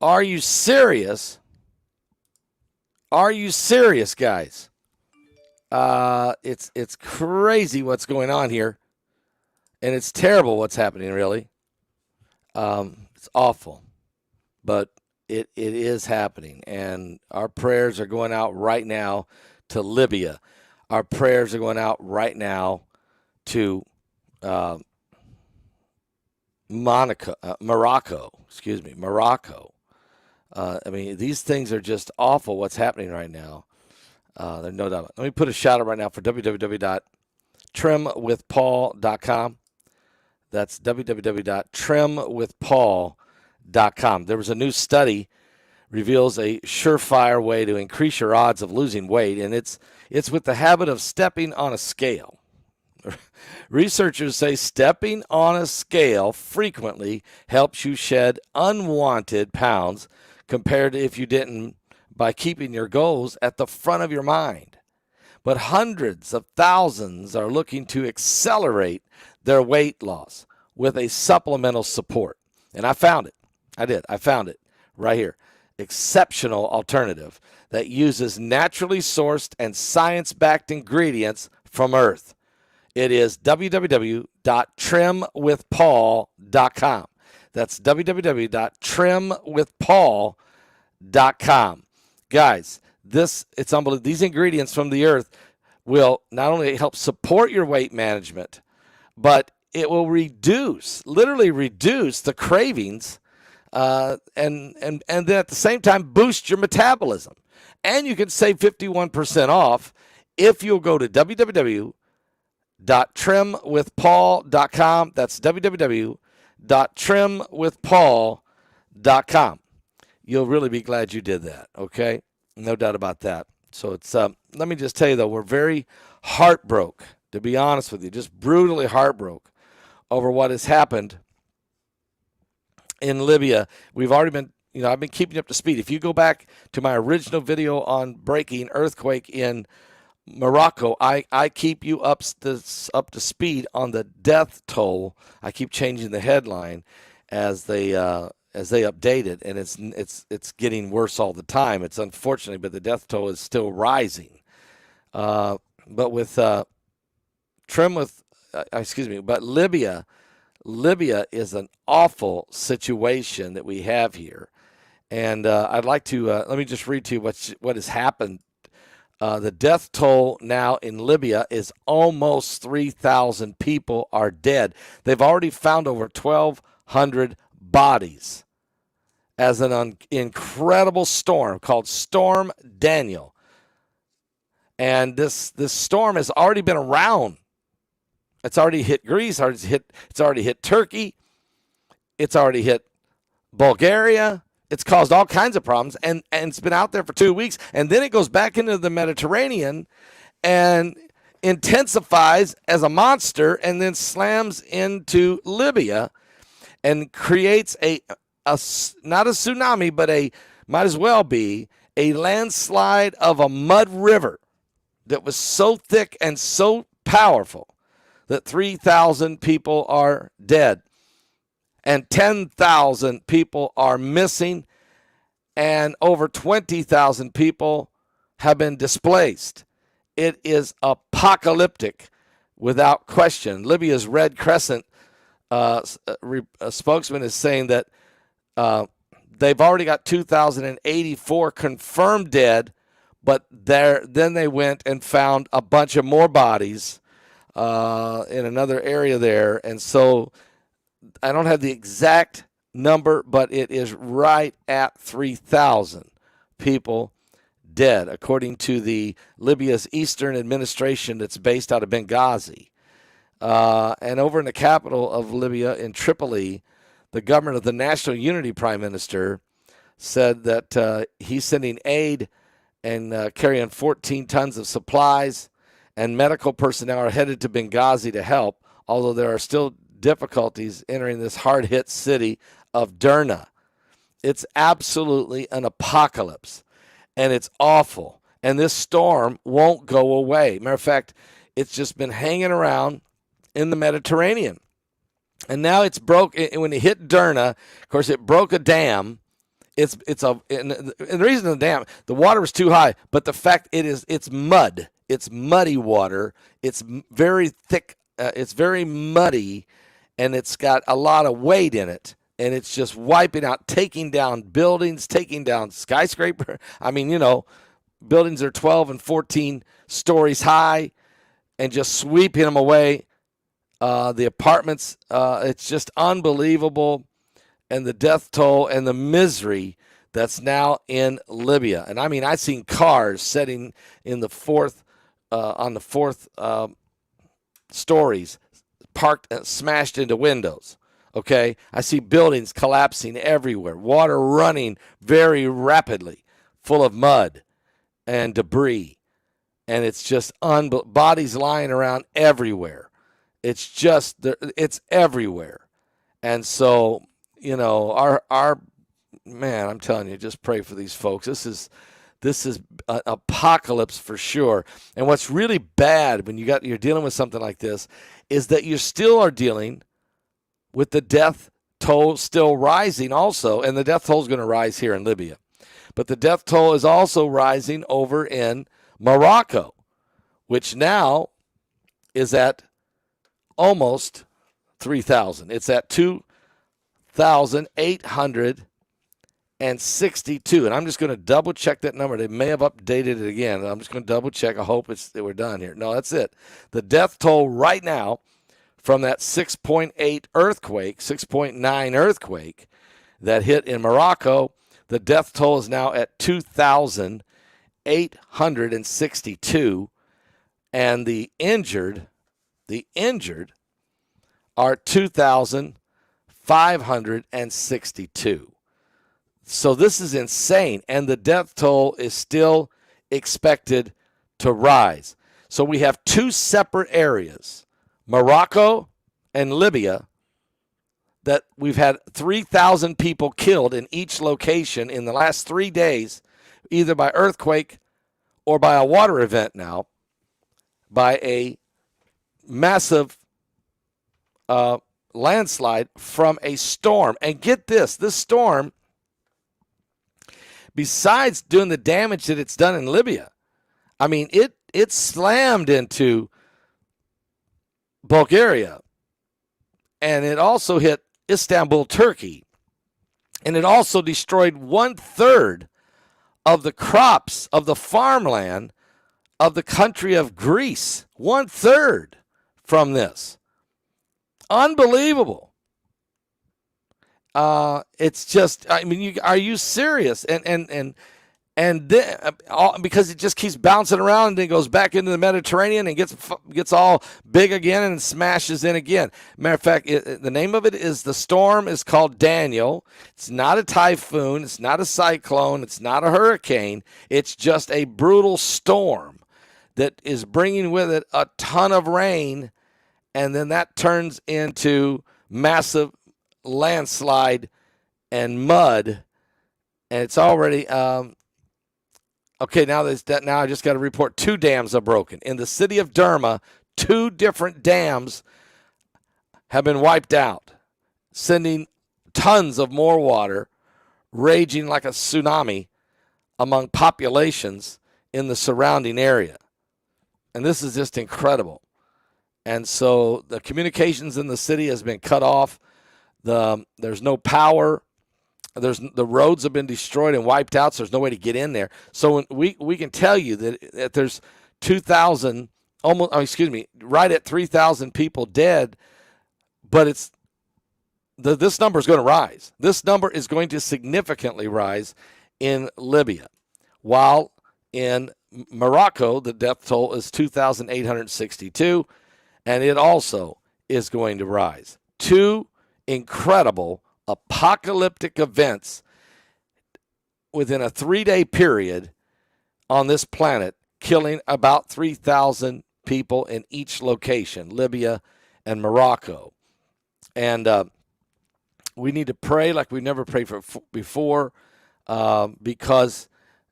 Are you serious? Are you serious, guys? It's crazy what's going on here, and it's terrible what's happening, really. It's awful, but it is happening, and our prayers are going out right now to Libya. Our prayers are going out right now to Morocco. I mean, these things are just awful what's happening right now. There's no doubt. Let me put a shout out right now for www.trimwithpaul.com. That's www.trimwithpaul.com. There was a new study reveals a surefire way to increase your odds of losing weight, and it's with the habit of stepping on a scale. Researchers say stepping on a scale frequently helps you shed unwanted pounds compared to if you didn't, by keeping your goals at the front of your mind. But hundreds of thousands are looking to accelerate their weight loss with a supplemental support. And I found it. I found it right here. Exceptional alternative that uses naturally sourced and science-backed ingredients from Earth. It is www.trimwithpaul.com. That's www.trimwithpaul.com. Guys, it's unbelievable. These ingredients from the earth will not only help support your weight management, but it will literally reduce the cravings, and then at the same time boost your metabolism. And you can save 51% off if you'll go to www.trimwithpaul.com. That's www.trimwithpaul.com. You'll really be glad you did that, okay? No doubt about that. So it's let me just tell you, though, we're very heartbroken, to be honest with you, just brutally heartbroken over what has happened in Libya. We've already been, I've been keeping you up to speed. If you go back to my original video on breaking earthquake in Morocco, I keep you up to speed on the death toll. I keep changing the headline as they update it, and it's getting worse all the time. It's unfortunate, but the death toll is still rising. But with Libya is an awful situation that we have here, and I'd like to let me just read to you what has happened. The death toll now in Libya is almost 3,000 people are dead. They've already found over 1,200 bodies as an incredible storm called Storm Daniel. And this storm has already been around. It's already hit Greece, it's already hit Turkey, it's already hit Bulgaria. It's caused all kinds of problems, and it's been out there for 2 weeks, and then it goes back into the Mediterranean and intensifies as a monster and then slams into Libya and creates not a tsunami, but might as well be a landslide of a mud river that was so thick and so powerful that 3,000 people are dead and 10,000 people are missing, and over 20,000 people have been displaced. It is apocalyptic without question. Libya's Red Crescent spokesman is saying that they've already got 2,084 confirmed dead, but then they went and found a bunch of more bodies in another area there. And so I don't have the exact number, but it is right at 3,000 people dead, according to the Libya's Eastern Administration that's based out of Benghazi. And over in the capital of Libya, in Tripoli, the government of the National Unity Prime Minister said that he's sending aid and carrying 14 tons of supplies, and medical personnel are headed to Benghazi to help, although there are still difficulties entering this hard-hit city of Derna. It's absolutely an apocalypse, and it's awful. And this storm won't go away. Matter of fact, it's just been hanging around in the Mediterranean. And now it's broke. When it hit Derna, of course, it broke a dam And the reason the water was too high, but the fact it's mud. It's muddy water. It's very thick. It's very muddy, and it's got a lot of weight in it. And it's just wiping out, taking down buildings, taking down skyscraper. I mean, buildings are 12 and 14 stories high, and just sweeping them away. The apartments, it's just unbelievable. And the death toll and the misery that's now in Libya. And I mean, I've seen cars sitting in the fourth stories, parked, smashed into windows. Okay, I see buildings collapsing everywhere, water running very rapidly, full of mud and debris, and it's just bodies lying around everywhere. It's everywhere, and so our man, I'm telling you, just pray for these folks. This is an apocalypse for sure. And what's really bad when you're dealing with something like this is that you still are dealing with the death toll still rising also, and the death toll is going to rise here in Libya. But the death toll is also rising over in Morocco, which now is at almost 3,000. It's at 2,862. And I'm just going to double check that number. They may have updated it again. I'm just going to double check. I hope we're done here. No, that's it. The death toll right now from that 6.8 earthquake, 6.9 earthquake that hit in Morocco, the death toll is now at 2,862. And the injured are 2,562. So this is insane, and the death toll is still expected to rise. So we have two separate areas, Morocco and Libya, that we've had 3,000 people killed in each location in the last 3 days, either by earthquake or by a water event now, by a massive landslide from a storm. And get this storm, besides doing the damage that it's done in Libya, I mean, it slammed into Bulgaria, and it also hit Istanbul, Turkey, and it also destroyed 1/3 of the crops of the farmland of the country of Greece. 1/3 from this. Unbelievable. It's just, I mean, are you serious? And then, because it just keeps bouncing around and then goes back into the Mediterranean and gets all big again and smashes in again. Matter of fact, the name of it is, the storm is called Daniel. It's not a typhoon. It's not a cyclone. It's not a hurricane. It's just a brutal storm that is bringing with it a ton of rain, and then that turns into massive landslide and mud, and it's already okay. Now I just got to report 2 dams are broken in the city of Derma. 2 different dams have been wiped out, sending tons of more water, raging like a tsunami among populations in the surrounding area. And this is just incredible. And so the communications in the city has been cut off. There's no power. The roads have been destroyed and wiped out, so there's no way to get in there. So we can tell you that there's 2,000, right at 3,000 people dead, but this number is going to rise. This number is going to significantly rise in Libya, while in Morocco the death toll is 2,862, and it also is going to rise. 2 incredible apocalyptic events within a 3-day period on this planet, killing about 3,000 people in each location, Libya and Morocco. And we need to pray like we've never prayed before, because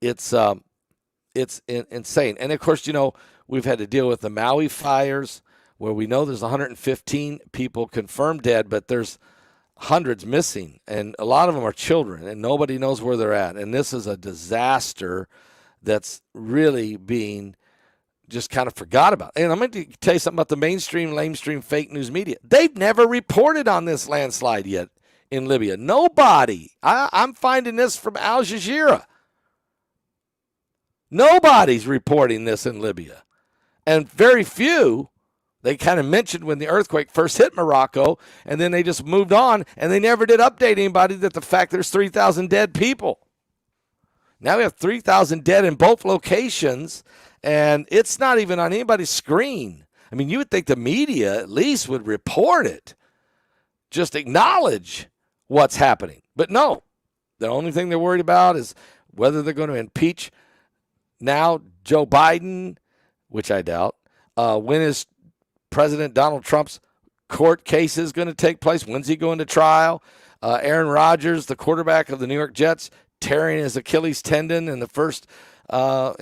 it's insane. And of course, we've had to deal with the Maui fires, where we know there's 115 people confirmed dead, but there's hundreds missing, and a lot of them are children, and nobody knows where they're at. And this is a disaster that's really being just kind of forgot about. And I'm going to tell you something about the mainstream, lamestream, fake news media. They've never reported on this landslide yet in Libya. Nobody. I'm finding this from Al Jazeera. Nobody's reporting this in Libya. And very few. They kind of mentioned when the earthquake first hit Morocco, and then they just moved on, and they never did update anybody that the fact there's 3,000 dead people. Now we have 3,000 dead in both locations, and it's not even on anybody's screen. I mean, you would think the media at least would report it, just acknowledge what's happening. But no, the only thing they're worried about is whether they're going to impeach now Joe Biden, which I doubt. When is President Donald Trump's court case is going to take place? When's he going to trial? Aaron Rodgers, the quarterback of the New York Jets, tearing his Achilles tendon in the first 5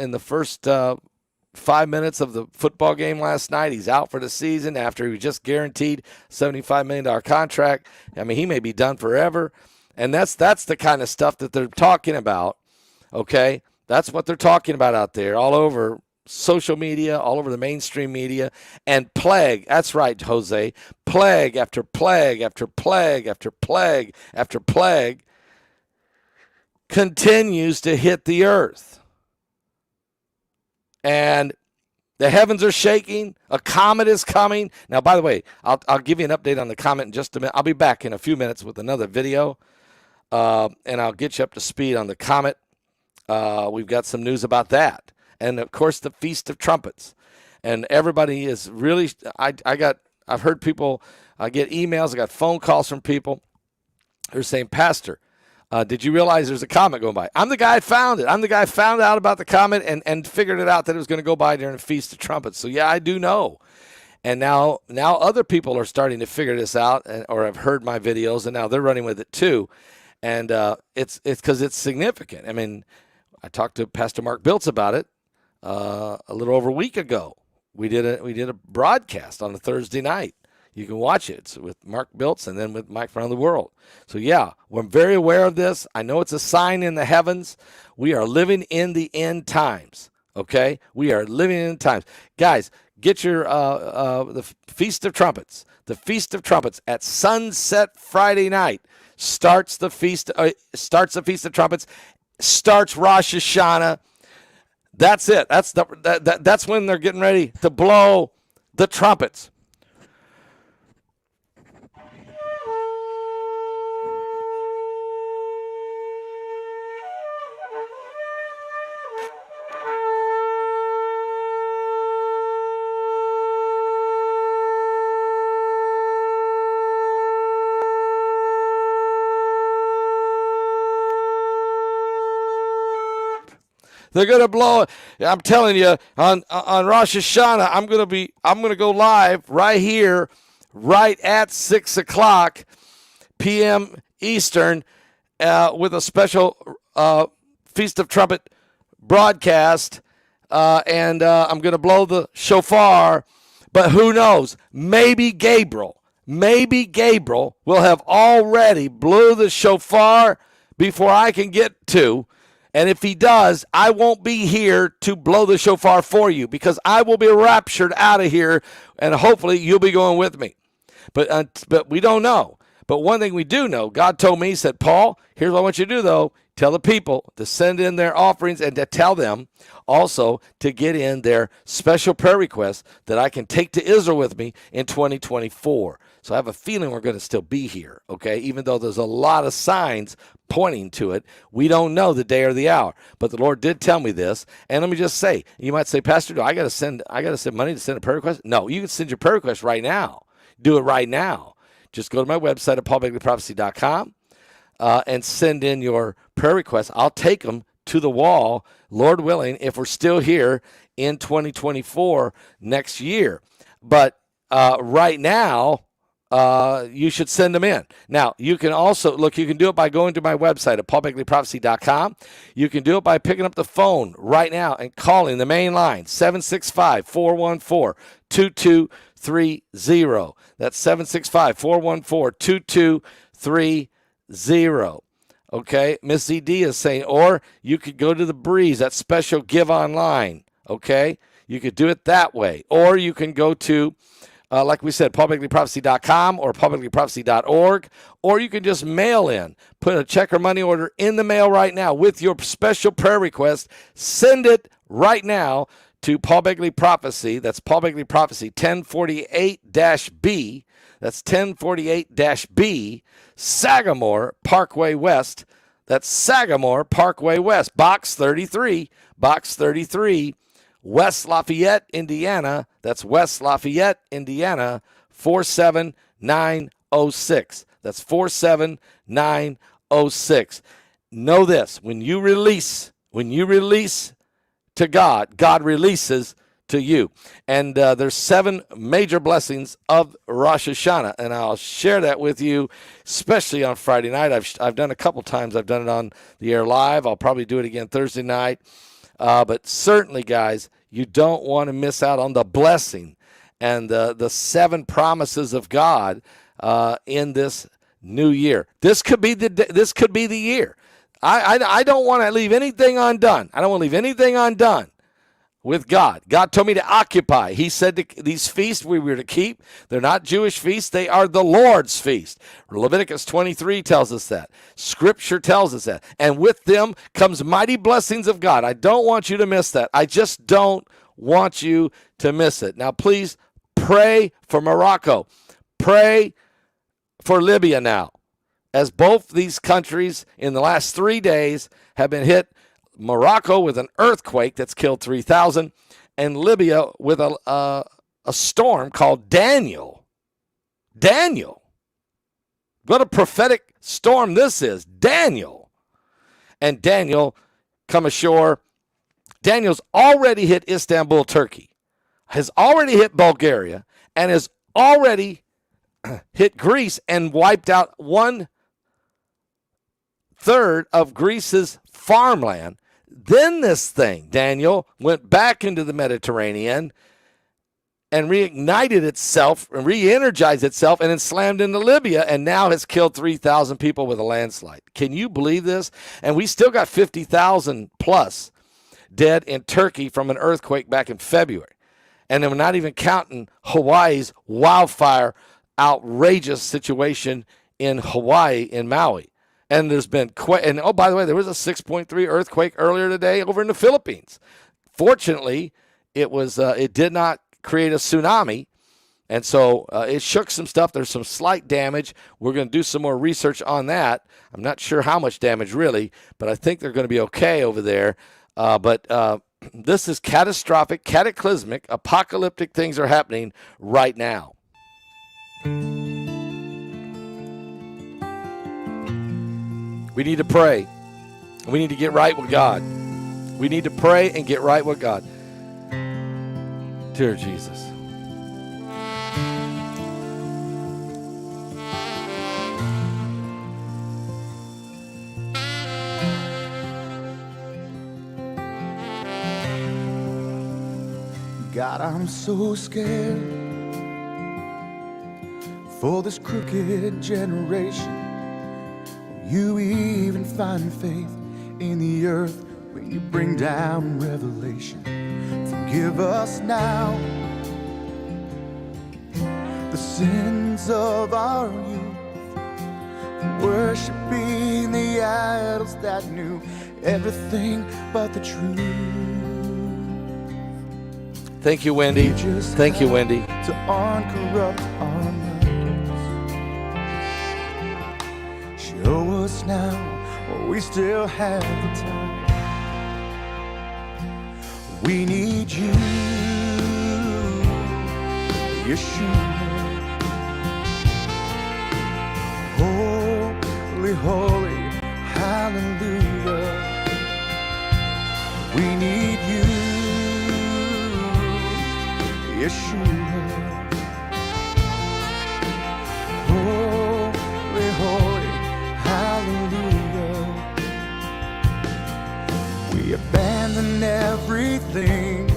minutes of the football game last night. He's out for the season after he was just guaranteed $75 million contract. I mean, he may be done forever. And that's the kind of stuff that they're talking about, okay? That's what they're talking about out there all over social media, all over the mainstream media. And plague, that's right, Jose, plague after plague after plague after plague after plague continues to hit the earth. And the heavens are shaking. A comet is coming. Now, by the way, I'll give you an update on the comet in just a minute. I'll be back in a few minutes with another video, and I'll get you up to speed on the comet. We've got some news about that. And, of course, the Feast of Trumpets. And everybody is really – I've heard people get emails. I got phone calls from people who are saying, Pastor, did you realize there's a comet going by? I'm the guy that found it. I'm the guy who found out about the comet and figured it out that it was going to go by during the Feast of Trumpets. So, yeah, I do know. And now other people are starting to figure this out or have heard my videos, and now they're running with it too. And it's because it's significant. I mean, I talked to Pastor Mark Biltz about it a little over a week ago. We did a broadcast on a Thursday night. You can watch it. It's with Mark Biltz and then with Mike from around the world. So, yeah, we're very aware of this. I know it's a sign in the heavens. We are living in the end times, okay? We are living in the times. Guys, get your the Feast of Trumpets. The Feast of Trumpets at sunset Friday night starts the Feast of Trumpets, starts Rosh Hashanah. That's it. That's when they're getting ready to blow the trumpets. They're gonna blow it. I'm telling you, on Rosh Hashanah, I'm gonna go live right here, right at 6:00 p.m. Eastern, with a special Feast of Trumpet broadcast, and I'm gonna blow the shofar. But who knows? Maybe Gabriel will have already blew the shofar before I can get to. And if he does, I won't be here to blow the shofar for you because I will be raptured out of here, and hopefully you'll be going with me. But we don't know. But one thing we do know, God told me, he said, Paul, here's what I want you to do, though. Tell the people to send in their offerings and to tell them also to get in their special prayer requests that I can take to Israel with me in 2024. So I have a feeling we're going to still be here, okay? Even though there's a lot of signs pointing to it, we don't know the day or the hour. But the Lord did tell me this, and let me just say, you might say, Pastor, I got to send money to send a prayer request? No, you can send your prayer request right now. Do it right now. Just go to my website at paulbegleyprophecy.com and send in your prayer requests. I'll take them to the wall, Lord willing, if we're still here in 2024 next year. But right now, you should send them in. Now, you can also, you can do it by going to my website at paulbegleyprophecy.com. You can do it by picking up the phone right now and calling the main line, 765-414-2230. That's 765-414-2230. Okay, Miss ZD is saying, or you could go to the Breeze, that special give online. Okay, you could do it that way, or you can go to, like we said, publiclyprophecy.com or publiclyprophecy.org, or you can just mail in, put a check or money order in the mail right now with your special prayer request. Send it right now to Paul Begley Prophecy. That's Paul Begley Prophecy 1048-B. That's 1048-B, Sagamore Parkway West. That's Sagamore Parkway West, Box 33, West Lafayette, Indiana. That's West Lafayette, Indiana, 47906. That's 47906. Know this, when you release to God, God releases to you. And there's 7 major blessings of Rosh Hashanah, and I'll share that with you, especially on Friday night. I've done a couple times. I've done it on the air live. I'll probably do it again Thursday night. But certainly, guys, you don't want to miss out on the blessing and the 7 promises of God in this new year. This could be the year. I don't want to leave anything undone. I don't want to leave anything undone with God. God told me to occupy. He said these feasts we were to keep. They're not Jewish feasts. They are the Lord's feast. Leviticus 23 tells us that. Scripture tells us that. And with them comes mighty blessings of God. I don't want you to miss that. I just don't want you to miss it. Now, please pray for Morocco. Pray for Libya now, as both these countries in the last 3 days have been hit. Morocco with an earthquake that's killed 3,000, and Libya with a storm called Daniel. Daniel. What a prophetic storm this is. Daniel. And Daniel come ashore. Daniel's already hit Istanbul, Turkey, has already hit Bulgaria, and has already hit Greece and wiped out 1/3 of Greece's farmland. Then this thing, Daniel, went back into the Mediterranean and reignited itself and re-energized itself and then slammed into Libya and now has killed 3,000 people with a landslide. Can you believe this? And we still got 50,000 plus dead in Turkey from an earthquake back in February. And then we're not even counting Hawaii's wildfire outrageous situation in Hawaii, in Maui. And there's been, and oh, by the way, there was a 6.3 earthquake earlier today over in the Philippines. Fortunately, it did not create a tsunami, and so it shook some stuff. There's some slight damage. We're going to do some more research on that. I'm not sure how much damage really, but I think they're going to be okay over there. But this is catastrophic, cataclysmic, apocalyptic things are happening right now. We need to pray. We need to get right with God. We need to pray and get right with God. Dear Jesus. God, I'm so scared for this crooked generation. You even find faith in the earth when you bring down revelation. Forgive us now the sins of our youth, worshiping the idols that knew everything but the truth. Thank you, Wendy. Thank you, Wendy. To uncorrupt our minds. Show us now, while we still have the time. We need you, Yeshua. Holy, holy, hallelujah. We need you, Yeshua. Holy, holy, hallelujah. We abandon everything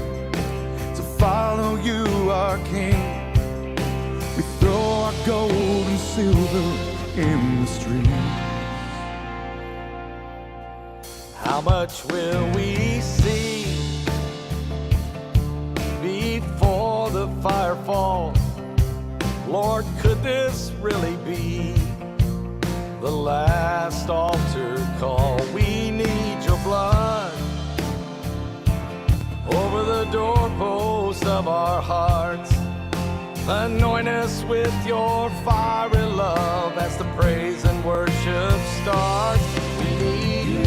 to follow you, our King. We throw our gold and silver in the streets. How much will we see before the fire falls? Lord, could this really be the last altar call? We need your blood over the doorpost of our hearts. Anoint us with your fiery love as the praise and worship starts. We need you,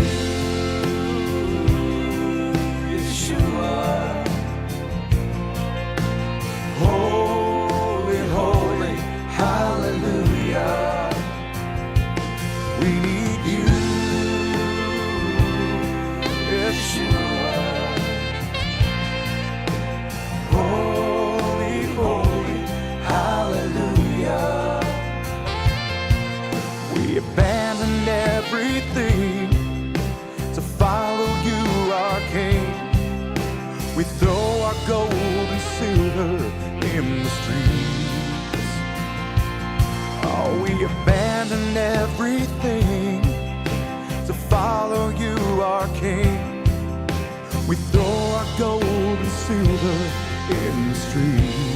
Yeshua. Holy, holy, hallelujah. We need you, Yeshua. Holy, holy, hallelujah. We abandoned everything to follow you, our King. We throw our gold and silver in the streets. Oh, we abandoned everything to follow you, our King. We throw our gold and silver in the streets.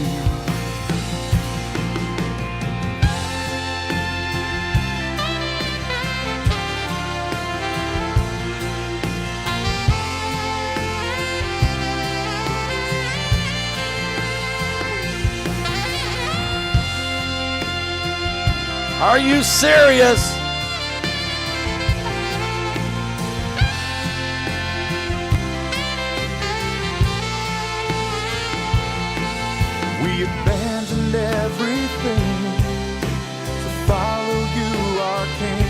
Are you serious? We abandoned everything to follow you, our King.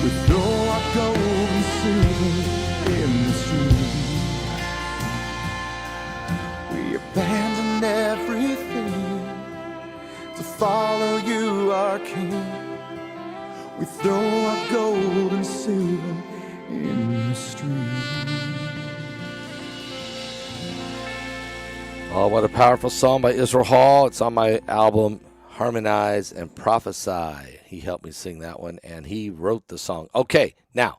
We throw our gold and silver in the street. We abandoned everything to follow you, our King. We throw our gold and silver in the street. Oh, what a powerful song by Israel Hall. It's on my album, Harmonize and Prophesy. He helped me sing that one, and he wrote the song. Okay, now,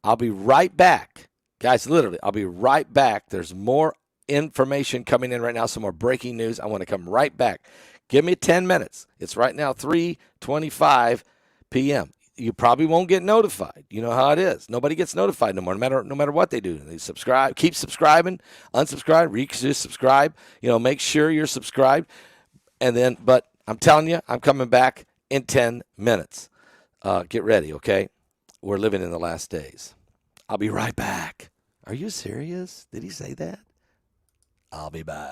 I'll be right back. Guys, literally, I'll be right back. There's more information coming in right now, some more breaking news. I want to come right back. Give me 10 minutes. It's right now 3:25 p.m. You probably won't get notified. You know how it is. Nobody gets notified no more, no matter what they do. They subscribe, keep subscribing, unsubscribe, resubscribe. Make sure you're subscribed. And then, but I'm telling you, I'm coming back in 10 minutes. Get ready, okay? We're living in the last days. I'll be right back. Are you serious? Did he say that? I'll be back.